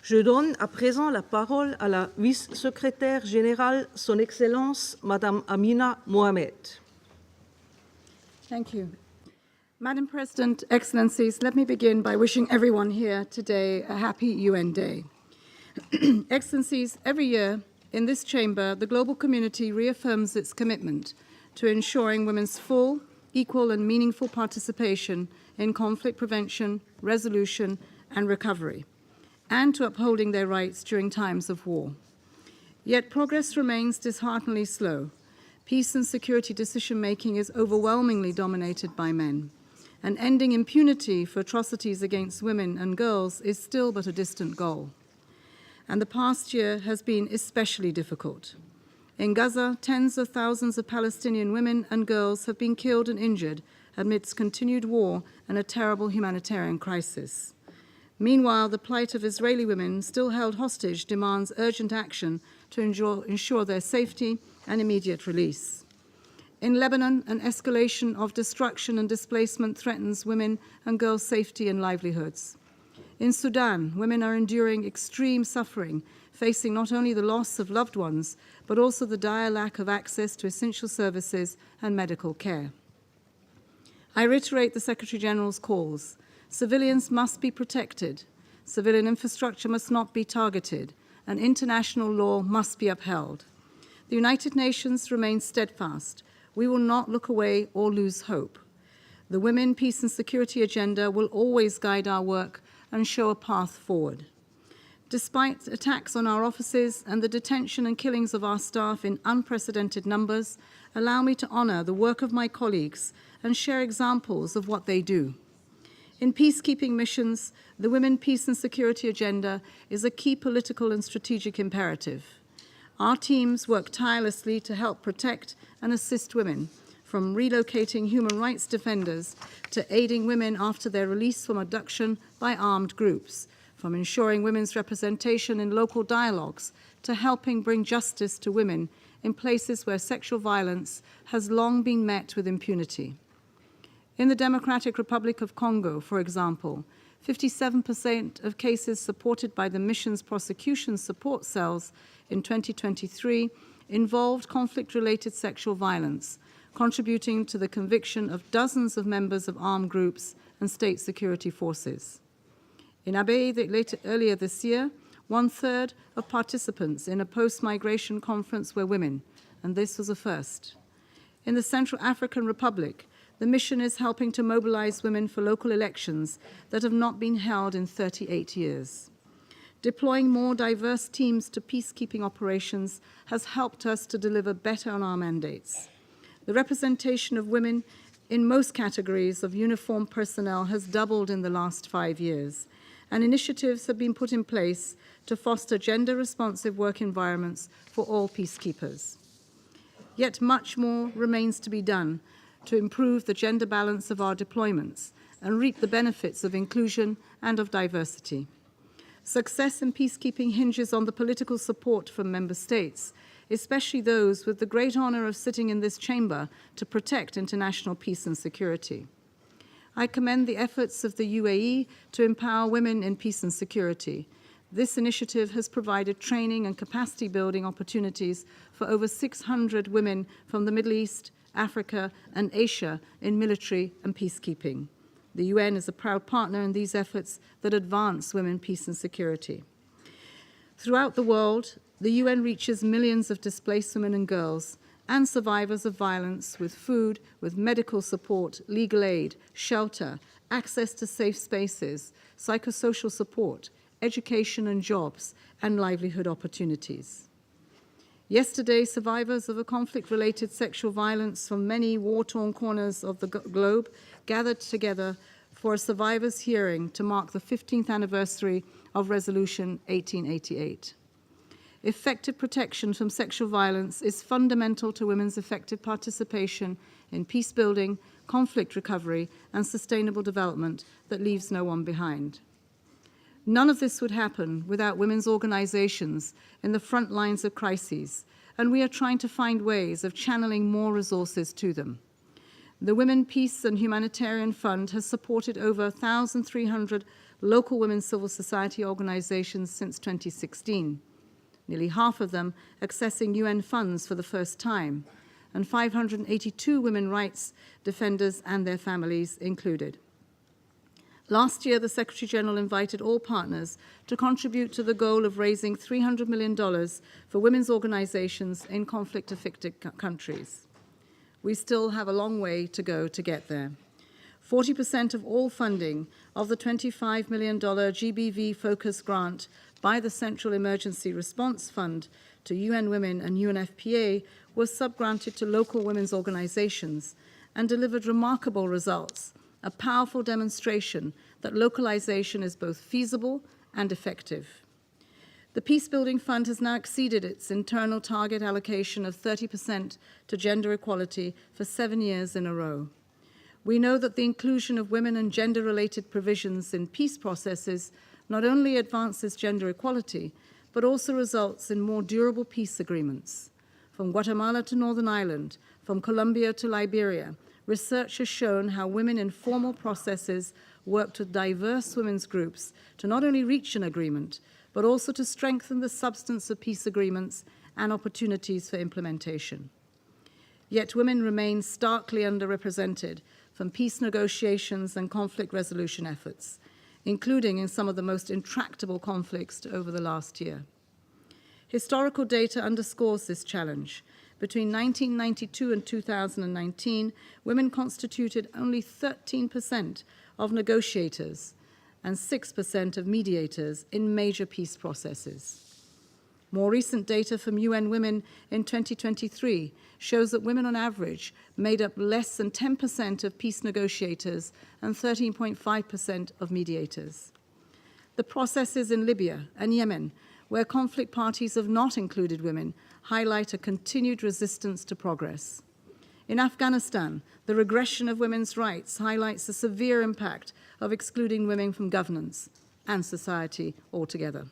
Je donne à présent la parole à la vice-secrétaire générale, Son Excellence, Madame Amina Mohammed. Thank you. Madam President, Excellencies, let me begin by wishing everyone here today a happy UN Day. Excellencies, every year in this chamber, the global community reaffirms its commitment to ensuring women's full, equal and meaningful participation in conflict prevention, resolution and recovery, and to upholding their rights during times of war. Yet progress remains dishearteningly slow. Peace and security decision-making is overwhelmingly dominated by men, and ending impunity for atrocities against women and girls is still but a distant goal. And the past year has been especially difficult. In Gaza, tens of thousands of Palestinian women and girls have been killed and injured amidst continued war and a terrible humanitarian crisis. Meanwhile, the plight of Israeli women still held hostage demands urgent action to ensure their safety and immediate release. In Lebanon, an escalation of destruction and displacement threatens women and girls' safety and livelihoods. In Sudan, women are enduring extreme suffering, facing not only the loss of loved ones, but also the dire lack of access to essential services and medical care. I reiterate the Secretary-General's calls. Civilians must be protected, civilian infrastructure must not be targeted, and international law must be upheld. The United Nations remains steadfast. We will not look away or lose hope. The Women, Peace and Security agenda will always guide our work and show a path forward. Despite attacks on our offices and the detention and killings of our staff in unprecedented numbers, allow me to honor the work of my colleagues and share examples of what they do. In peacekeeping missions, the Women, Peace and Security agenda is a key political and strategic imperative. Our teams work tirelessly to help protect and assist women, from relocating human rights defenders to aiding women after their release from abduction by armed groups, from ensuring women's representation in local dialogues to helping bring justice to women in places where sexual violence has long been met with impunity. In the Democratic Republic of Congo, for example, 57% of cases supported by the mission's prosecution support cells in 2023 involved conflict-related sexual violence, contributing to the conviction of dozens of members of armed groups and state security forces. In Abyei earlier this year, 1/3 of participants in a post-migration conference were women, and this was a first. In the Central African Republic, the mission is helping to mobilize women for local elections that have not been held in 38 years. Deploying more diverse teams to peacekeeping operations has helped us to deliver better on our mandates. The representation of women in most categories of uniformed personnel has doubled in the last 5 years, and initiatives have been put in place to foster gender-responsive work environments for all peacekeepers. Yet much more remains to be done to improve the gender balance of our deployments and reap the benefits of inclusion and of diversity. Success in peacekeeping hinges on the political support from member states, especially those with the great honor of sitting in this chamber to protect international peace and security. I commend the efforts of the UAE to empower women in peace and security. This initiative has provided training and capacity building opportunities for over 600 women from the Middle East, Africa, and Asia in military and peacekeeping. The UN is a proud partner in these efforts that advance women, peace, and security. Throughout the world, the UN reaches millions of displaced women and girls and survivors of violence with food, with medical support, legal aid, shelter, access to safe spaces, psychosocial support, education and jobs, and livelihood opportunities. Yesterday, survivors of a conflict-related sexual violence from many war-torn corners of the globe gathered together for a survivors' hearing to mark the 15th anniversary of Resolution 1888. Effective protection from sexual violence is fundamental to women's effective participation in peace-building, conflict recovery, and sustainable development that leaves no one behind. None of this would happen without women's organizations in the front lines of crises, and we are trying to find ways of channeling more resources to them. The Women, Peace and Humanitarian Fund has supported over 1,300 local women's civil society organizations since 2016, nearly half of them accessing UN funds for the first time, and 582 women rights defenders and their families included. Last year, the Secretary-General invited all partners to contribute to the goal of raising $300 million for women's organizations in conflict-affected countries. We still have a long way to go to get there. 40% of all funding of the $25 million GBV-focused grant by the Central Emergency Response Fund to UN Women and UNFPA was subgranted to local women's organizations and delivered remarkable results, a powerful demonstration that localization is both feasible and effective. The Peacebuilding Fund has now exceeded its internal target allocation of 30% to gender equality for 7 years in a row. We know that the inclusion of women and gender-related provisions in peace processes not only advances gender equality, but also results in more durable peace agreements. From Guatemala to Northern Ireland, from Colombia to Liberia, research has shown how women in formal processes worked with diverse women's groups to not only reach an agreement, but also to strengthen the substance of peace agreements and opportunities for implementation. Yet women remain starkly underrepresented from peace negotiations and conflict resolution efforts, including in some of the most intractable conflicts over the last year. Historical data underscores this challenge. Between 1992 and 2019, women constituted only 13% of negotiators and 6% of mediators in major peace processes. More recent data from UN Women in 2023 shows that women on average made up less than 10% of peace negotiators and 13.5% of mediators. The processes in Libya and Yemen, where conflict parties have not included women, highlight a continued resistance to progress. In Afghanistan, the regression of women's rights highlights the severe impact of excluding women from governance and society altogether.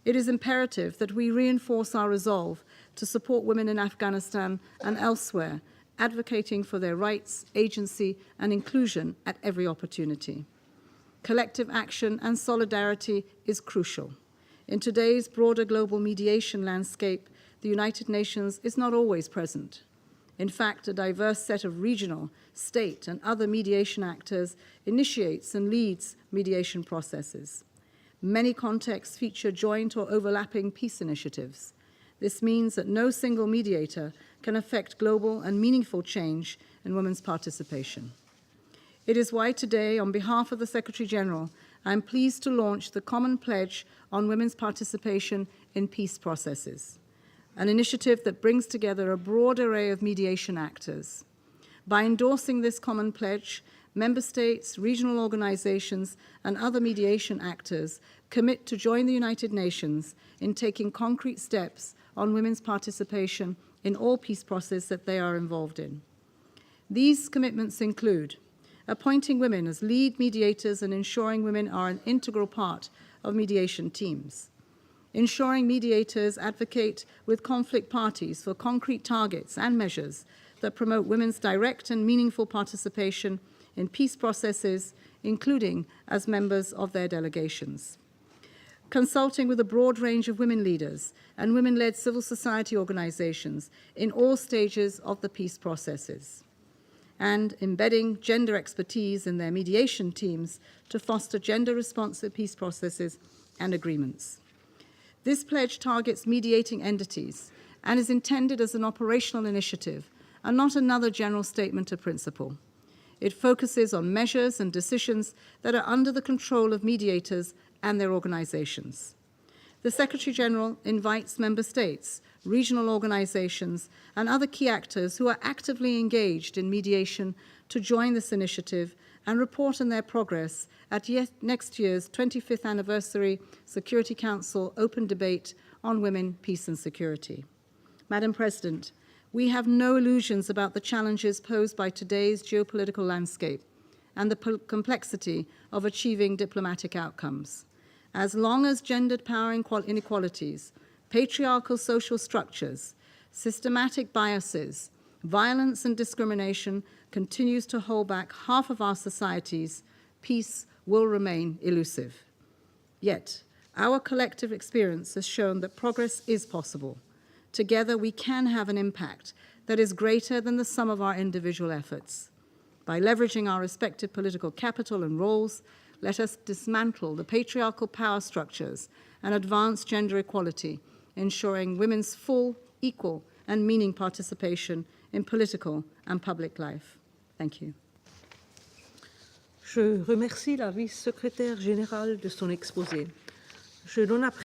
It is imperative that we reinforce our resolve to support women in Afghanistan and elsewhere, advocating for their rights, agency, and inclusion at every opportunity. Collective action and solidarity is crucial. In today's broader global mediation landscape, the United Nations is not always present. In fact, a diverse set of regional, state, and other mediation actors initiates and leads mediation processes. Many contexts feature joint or overlapping peace initiatives. This means that no single mediator can affect global and meaningful change in women's participation. It is why today, on behalf of the Secretary-General, I am pleased to launch the Common Pledge on Women's Participation in Peace Processes, an initiative that brings together a broad array of mediation actors. By endorsing this common pledge, member states, regional organizations, and other mediation actors commit to join the United Nations in taking concrete steps on women's participation in all peace processes that they are involved in. These commitments include appointing women as lead mediators and ensuring women are an integral part of mediation teams, ensuring mediators advocate with conflict parties for concrete targets and measures that promote women's direct and meaningful participation in peace processes, including as members of their delegations. Consulting with a broad range of women leaders and women-led civil society organizations in all stages of the peace processes. And embedding gender expertise in their mediation teams to foster gender-responsive peace processes and agreements. This pledge targets mediating entities and is intended as an operational initiative and not another general statement of principle. It focuses on measures and decisions that are under the control of mediators and their organizations. The Secretary-General invites member states, regional organizations, and other key actors who are actively engaged in mediation to join this initiative and report on their progress at next year's 25th anniversary Security Council open debate on women, peace, and security. Madam President, we have no illusions about the challenges posed by today's geopolitical landscape and the complexity of achieving diplomatic outcomes. As long as gendered power inequalities, patriarchal social structures, systematic biases, violence and discrimination continues to hold back half of our societies, peace will remain elusive. Yet, our collective experience has shown that progress is possible. Together, we can have an impact that is greater than the sum of our individual efforts. By leveraging our respective political capital and roles, let us dismantle the patriarchal power structures and advance gender equality, ensuring women's full, equal, and meaning participation in political and public life. Thank you. Je remercie la vice-secrétaire générale de son exposé. Je donne à